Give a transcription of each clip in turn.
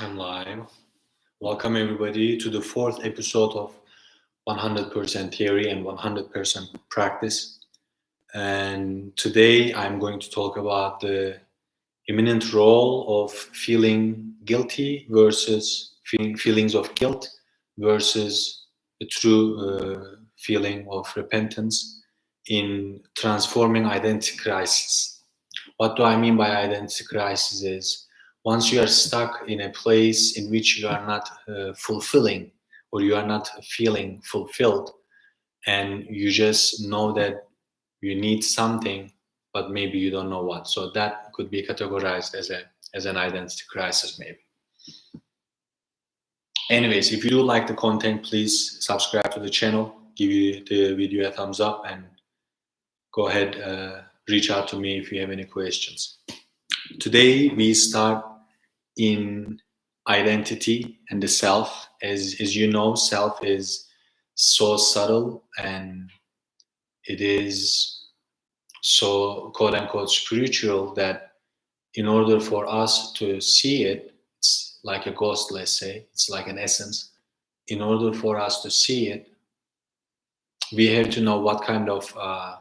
I'm live. Welcome everybody to the fourth episode of 100% Theory and 100% Practice. And today I'm going to talk about the imminent role of feeling guilty versus feelings of guilt versus the true feeling of repentance in transforming identity crisis. What do I mean by identity crisis is once you are stuck in a place in which you are not fulfilling or you are not feeling fulfilled and you just know that you need something but maybe you don't know what, so that could be categorized as an identity crisis maybe. Anyways, if you do like the content, please subscribe to the channel, give the video a thumbs up, and go ahead, reach out to me if you have any questions. Today we start in identity and the self. As you know, self is so subtle and it is so quote unquote spiritual that in order for us to see it, it's like a ghost, let's say, it's like an essence. In order for us to see it, we have to know what kind of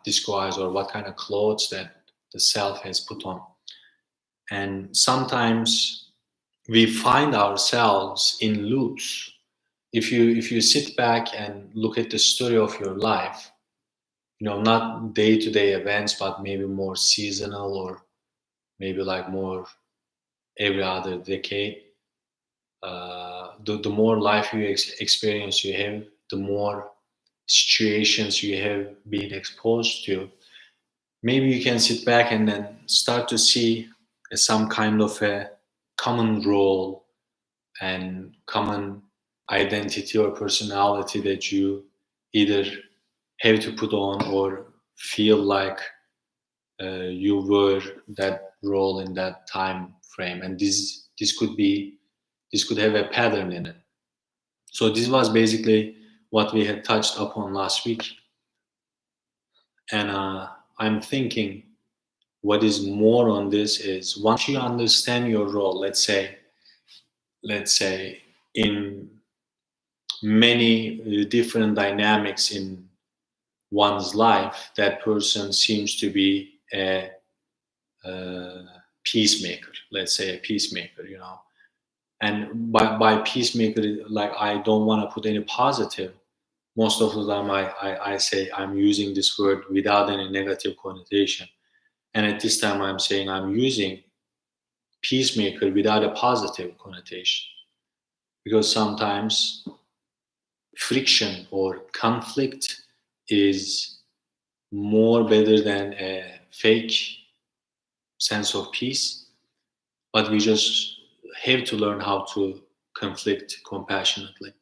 disguise or what kind of clothes that the self has put on. And sometimes we find ourselves in loops. If you sit back and look at the story of your life, not day-to-day events, but maybe more seasonal or maybe like more every other decade, the more life you experience you have, the more situations you have been exposed to, maybe you can sit back and then start to see some kind of a common role and common identity or personality that you either have to put on or feel like you were that role in that time frame, and this could have a pattern in it. So this was basically what we had touched upon last week, and I'm thinking what is more on this is once you understand your role, let's say in many different dynamics in one's life, that person seems to be a peacemaker, let's say a peacemaker, and by peacemaker, like, I don't want to put any positive. Most of the time I say I'm using this word without any negative connotation, and at this time I'm saying I'm using peacemaker without a positive connotation, because sometimes friction or conflict is more better than a fake sense of peace, but we just have to learn how to conflict compassionately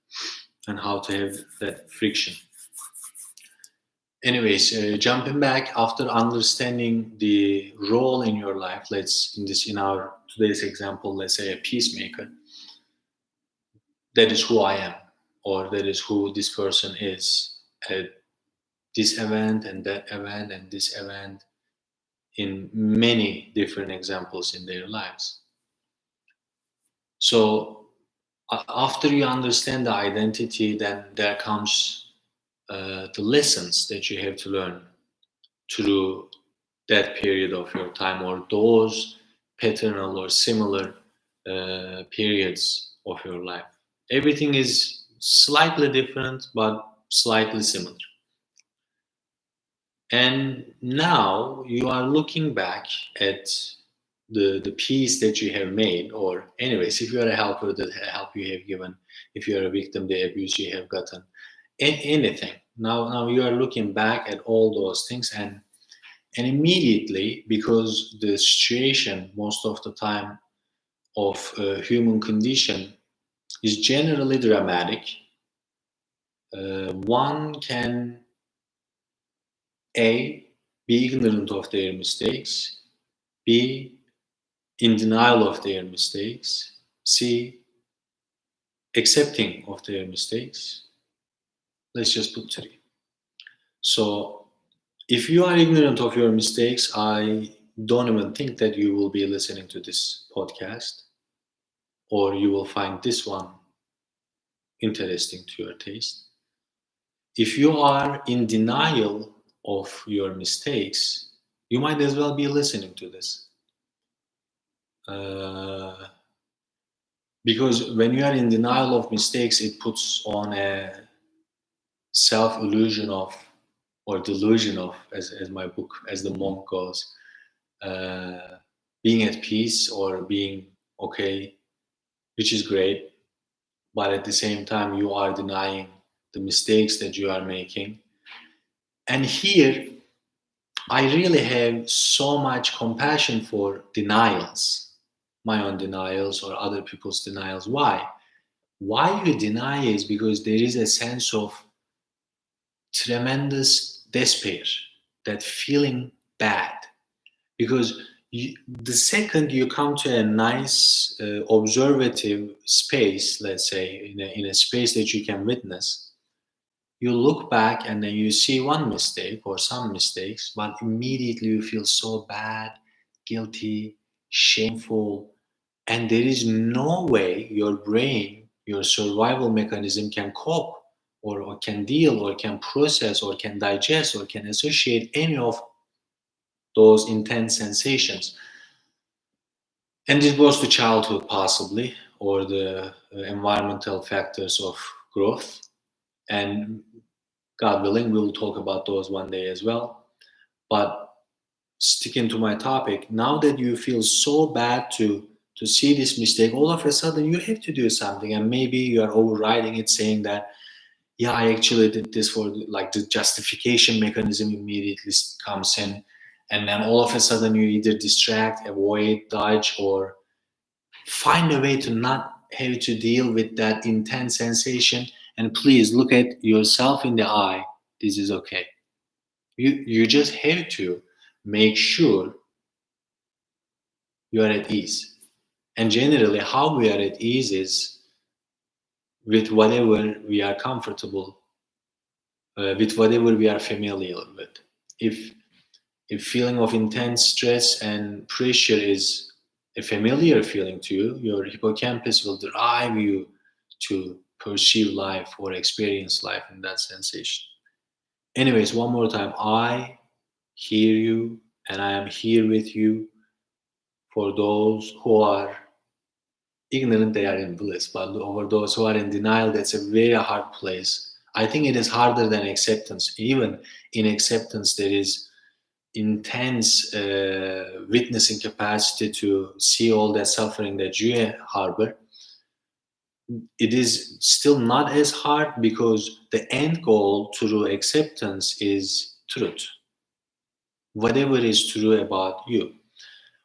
and how to have that friction. Anyways, jumping back, after understanding the role in your life, in our today's example, let's say a peacemaker, that is who I am, or that is who this person is at this event and that event and this event, in many different examples in their lives. So after you understand the identity, then there comes the lessons that you have to learn through that period of your time, or those paternal or similar periods of your life. Everything is slightly different but slightly similar. And now you are looking back at the piece that you have made, or anyways, if you are a helper, the help you have given, if you are a victim, the abuse you have gotten, anything. Now you are looking back at all those things, and immediately, because the situation most of the time of human condition is generally dramatic, one can A, be ignorant of their mistakes, B, in denial of their mistakes, C, accepting of their mistakes. Let's just put three. So if you are ignorant of your mistakes, I don't even think that you will be listening to this podcast. or you will find this one interesting to your taste. If you are in denial of your mistakes, you might as well be listening to this. Because when you are in denial of mistakes, it puts on a self-illusion of, or delusion of, as my book, as the monk goes, being at peace or being okay, which is great, but at the same time you are denying the mistakes that you are making. And here I really have so much compassion for denials, my own denials or other people's denials. Why you deny is because there is a sense of tremendous despair, that feeling bad. Because the second you come to a nice observative space, let's say in a space that you can witness, you look back and then you see one mistake or some mistakes, but immediately you feel so bad, guilty, shameful, and there is no way your brain, your survival mechanism can cope or can deal or can process or can digest or can associate any of those intense sensations. And it goes to childhood possibly, or the environmental factors of growth. And God willing, we'll talk about those one day as well. But sticking to my topic, now that you feel so bad to see this mistake, all of a sudden you have to do something, and maybe you are overriding it, saying that, yeah, I actually did this for, like, the justification mechanism immediately comes in, and then all of a sudden you either distract, avoid, dodge, or find a way to not have to deal with that intense sensation. And please look at yourself in the eye. This is okay. You just have to make sure you are at ease. And generally, how we are at ease is with whatever we are comfortable, with whatever we are familiar with. If feeling of intense stress and pressure is a familiar feeling to you, your hippocampus will drive you to perceive life or experience life in that sensation. Anyways, one more time, I hear you and I am here with you. For those who are ignorant, they are in bliss, but over those who are in denial, that's a very hard place. I think it is harder than acceptance. Even in acceptance, there is intense witnessing capacity to see all that suffering that you harbor. It is still not as hard because the end goal through acceptance is truth. Whatever is true about you.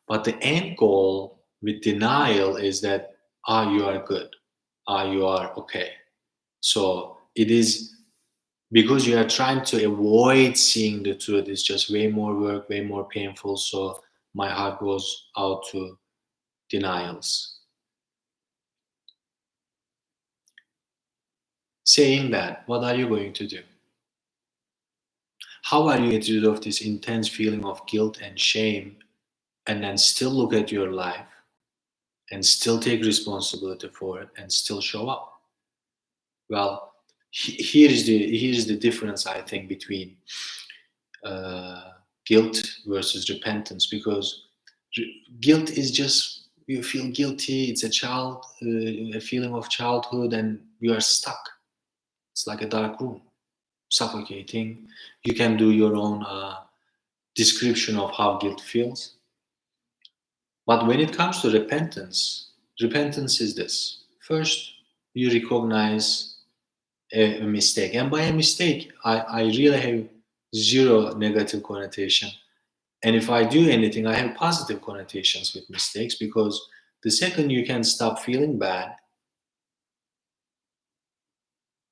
But the end goal with denial is that, you are good. You are okay. So it is because you are trying to avoid seeing the truth. It's just way more work, way more painful. So my heart goes out to denials. Saying that, what are you going to do? How are you get rid of this intense feeling of guilt and shame and then still look at your life and still take responsibility for it and still show up? Well, here is the difference, I think, between guilt versus repentance, because guilt is just, you feel guilty, it's a feeling of childhood, and you are stuck. It's like a dark room, suffocating. You can do your own description of how guilt feels. But when it comes to repentance is this. First, you recognize a mistake. And by a mistake, I really have zero negative connotation. And if I do anything, I have positive connotations with mistakes, because the second you can stop feeling bad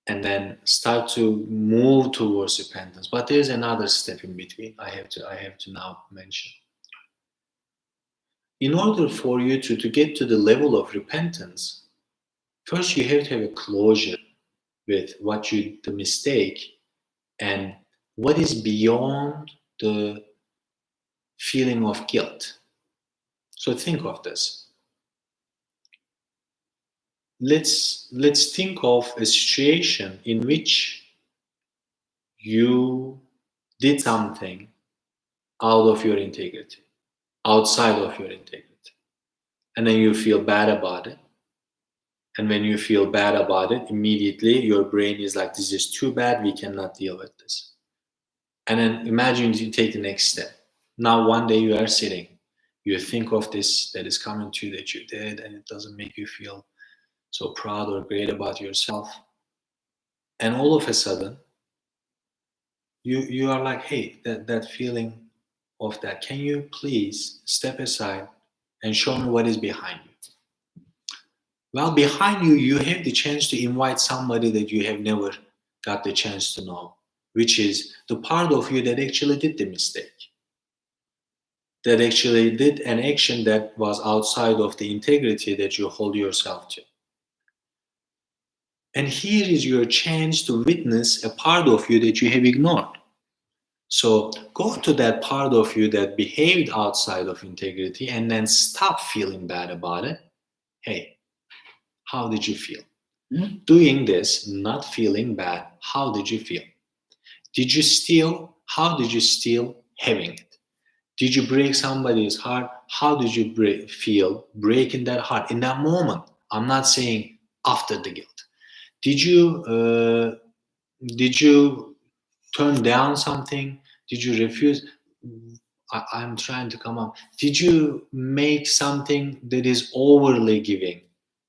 and then start to move towards repentance. But there's another step in between I have to now mention. In order for you to get to the level of repentance, first you have to have a closure with the mistake and what is beyond the feeling of guilt. So think of this. let's think of a situation in which you did something out of your integrity, outside of your integrity, and then you feel bad about it. And when you feel bad about it, immediately your brain is like, this is too bad, we cannot deal with this. And then imagine you take the next step. Now one day you are sitting, you think of this that is coming to you that you did, and it doesn't make you feel so proud or great about yourself. And all of a sudden, you are like, hey, that feeling of that, can you please step aside and show me what is behind you? Well, behind you, you have the chance to invite somebody that you have never got the chance to know, which is the part of you that actually did the mistake, that actually did an action that was outside of the integrity that you hold yourself to. And here is your chance to witness a part of you that you have ignored. So go to that part of you that behaved outside of integrity and then stop feeling bad about it. Hey, how did you feel? Doing this, not feeling bad, how did you feel? Did you steal? How did you steal having it? Did you break somebody's heart? How did you feel breaking that heart in that moment? I'm not saying after the guilt. Did you turn down something? Did you refuse? I'm trying to come up. Did you make something that is overly giving?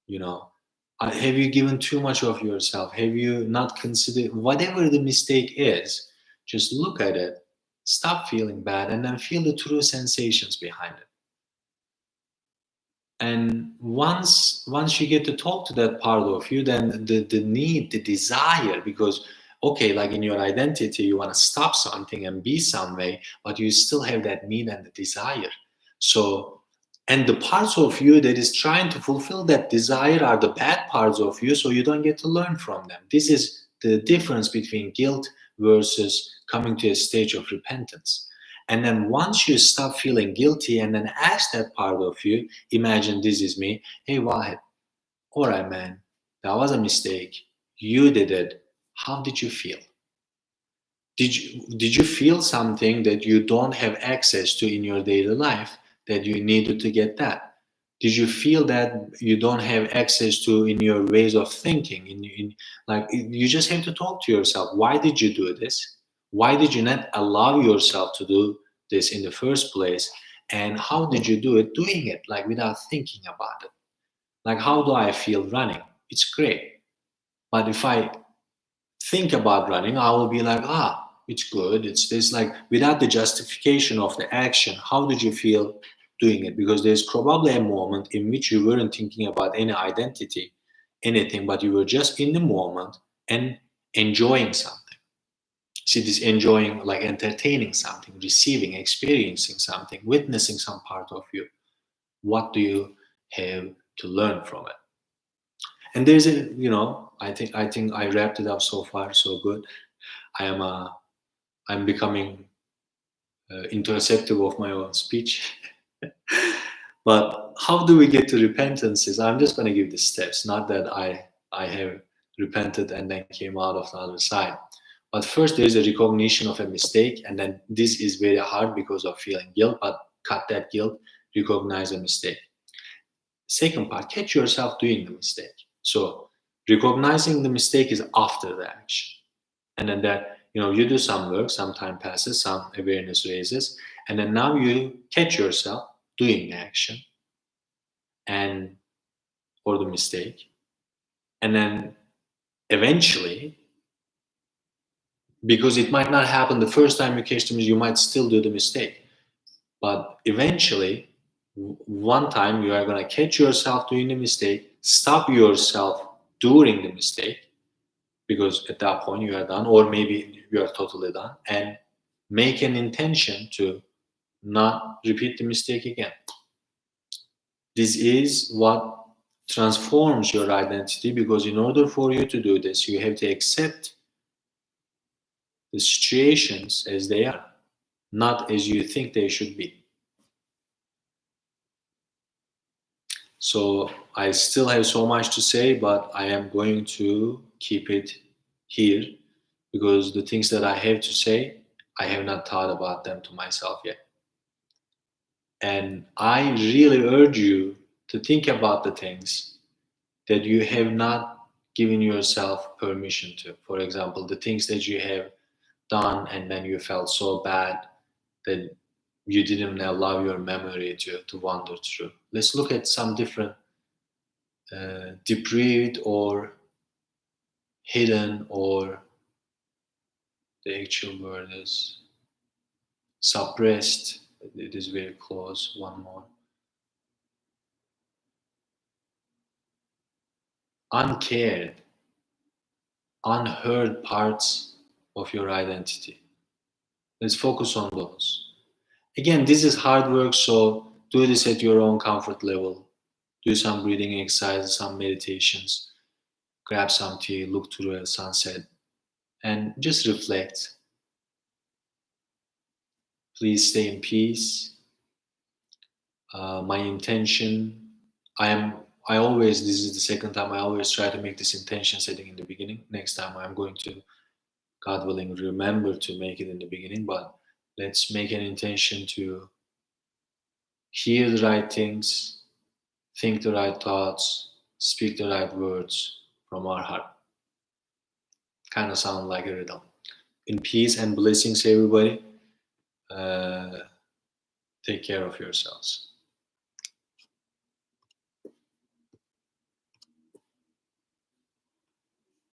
You know, have you given too much of yourself? Have you not considered whatever the mistake is? Just look at it, stop feeling bad, and then feel the true sensations behind it. And once you get to talk to that part of you, then the need, the desire, because okay, like in your identity, you want to stop something and be some way, but you still have that need and the desire. So, and the parts of you that is trying to fulfill that desire are the bad parts of you, so you don't get to learn from them. This is the difference between guilt versus coming to a stage of repentance. And then once you stop feeling guilty and then ask that part of you, imagine this is me, hey Wahed, all right man, that was a mistake, you did it, how did you feel? Did you feel something that you don't have access to in your daily life that you needed to get that? Did you feel that you don't have access to in your ways of thinking? Like you just have to talk to yourself. Why did you do this? Why did you not allow yourself to do this in the first place? And how did you do it? Doing it like without thinking about it. Like how do I feel running? It's great. But if I think about running, I will be like, it's good. It's this, like without the justification of the action, how did you feel doing it? Because there's probably a moment in which you weren't thinking about any identity, anything, but you were just in the moment and enjoying something. See, this enjoying, like entertaining something, receiving, experiencing something, witnessing some part of you. What do you have to learn from it? And there's a, I think I wrapped it up so far so good. I'm becoming interceptive of my own speech. But how do we get to repentance? I'm just going to give the steps, not that I have repented and then came out of the other side. But first, there's a recognition of a mistake, and then this is very hard because of feeling guilt, but cut that guilt, recognize a mistake. Second part, catch yourself doing the mistake. So recognizing the mistake is after the action. And then that, you do some work, some time passes, some awareness raises, and then now you catch yourself doing the action or the mistake. And then eventually, because it might not happen the first time you catch the mistake, you might still do the mistake. But eventually, one time you are going to catch yourself doing the mistake, stop yourself during the mistake, because at that point you are done, or maybe you are totally done, and make an intention to not repeat the mistake again. This is what transforms your identity, because in order for you to do this, you have to accept the situations as they are, not as you think they should be. So I still have so much to say, but I am going to keep it here because the things that I have to say, I have not thought about them to myself yet. And I really urge you to think about the things that you have not given yourself permission to. For example, the things that you have done and then you felt so bad that you didn't allow your memory to wander through. Let's look at some different depraved or hidden, or the actual word is suppressed. It is very close. One more. Uncared, unheard parts of your identity. Let's focus on those. Again, this is hard work, so do this at your own comfort level. Do some breathing exercises, some meditations, grab some tea, look through a sunset, and just reflect. Please stay in peace. My intention, I always, this is the second time, I always try to make this intention setting in the beginning. Next time I'm going to, God willing, remember to make it in the beginning, but let's make an intention to hear the right things, think the right thoughts, speak the right words from our heart. Kind of sound like a rhythm. In peace and blessings, everybody. Take care of yourselves.